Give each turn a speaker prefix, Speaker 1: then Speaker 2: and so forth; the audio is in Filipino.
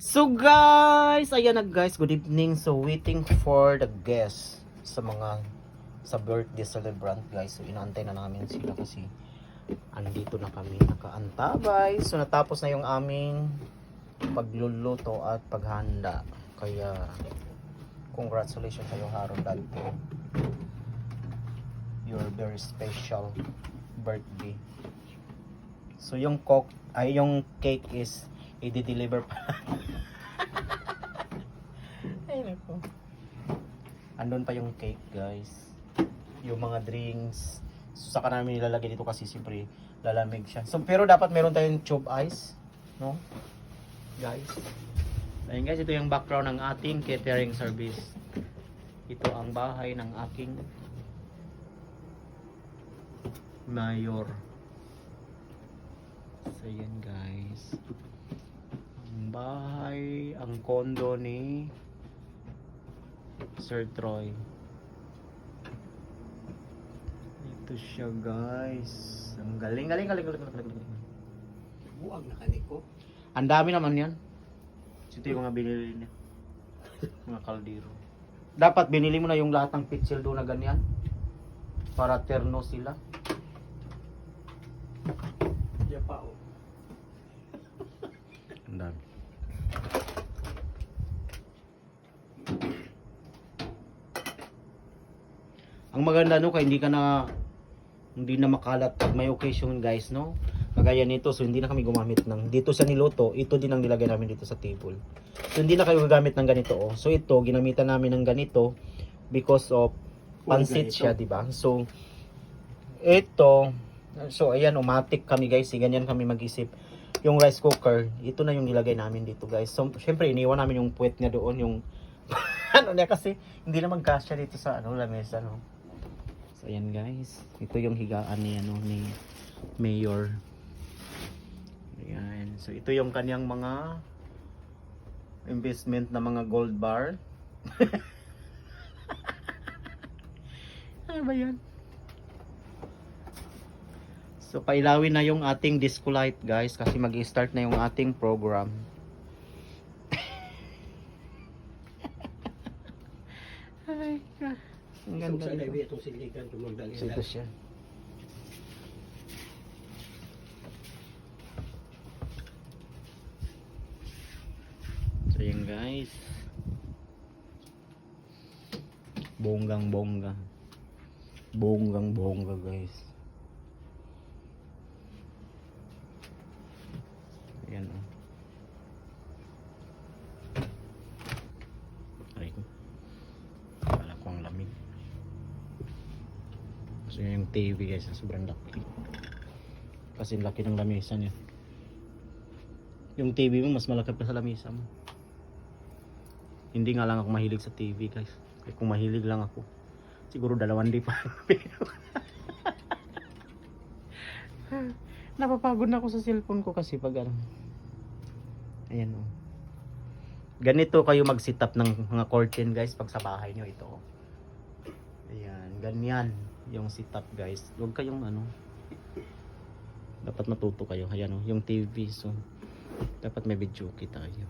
Speaker 1: So guys, ayan na guys, good evening. So waiting for the guests sa birthday celebrant guys. So inaantay na namin sila kasi andito na kami nakaantabay. So natapos na yung aming pagluluto at paghanda. Kaya congratulations sa'yo Harold Dante. Your very special birthday. So yung cake is i-deliver pa. Ay nako. Andun pa yung cake guys. Yung mga drinks. So, saka namin nilalagay dito kasi siyempre lalamig siya. So pero dapat meron tayong tube ice, no? Guys. Ayun guys, ito yung background ng ating catering service. Ito ang bahay ng aking mayor. So yan guys. Ang bahay, ang condo ni Sir Troy. Ito siya guys. Ang galing.
Speaker 2: Buwag na kaniko.
Speaker 1: Ang dami naman yan. Ito yung mga binili niya. Mga kaldero. Dapat binili mo na yung lahat ng pitsil doon na ganyan. Para terno sila.
Speaker 2: Diya pa o.
Speaker 1: Ang dami. Ang maganda no, kaya hindi na makalat pag may occasion guys, no? Kagaya nito, so hindi na kami gumamit ng dito sa niluto, ito din ang nilagay namin dito sa table. So hindi na kayo gagamit ng ganito, oh. So ito ginamitan namin ng ganito because of pansit siya, di ba? So ito, so ayan, umatik kami guys, ganyan kami mag-isip. Yung rice cooker, ito na yung nilagay namin dito guys. So syempre iniwan namin yung puwet niya doon, yung ano niya kasi hindi na magkasya dito sa lamesa, no. So ayan guys, ito yung higaan ni ni Mayor. Ayan. So ito yung kanyang mga investment na mga gold bar. Ano ba yan? So pailawin na yung ating disco light guys kasi mag-i-start na yung ating program. Ay, ang ganda
Speaker 2: Sa
Speaker 1: nito.
Speaker 2: labi itong siligan tumagdali.
Speaker 1: So ito siya. So yun guys. Bonggang bongga guys. Ayan o. Aray ko. Wala ko ang lamig. So yung TV guys, sobrang laki. Kasi laki ng lamesa niya. Yung TV mo mas malaki pa sa lamesa mo. Hindi nga lang ako mahilig sa TV guys. Kaya kung mahilig lang ako, siguro 2 di pa. Napapagod na ako sa cellphone ko kasi pag ano. Ayan o. Ganito kayo mag-set up ng mga curtain guys pag sa bahay nyo ito. Ayan, ganyan yung setup guys. Huwag kayong ano. Dapat matuto kayo. Ayan o, yung TV. So, dapat may video tayo.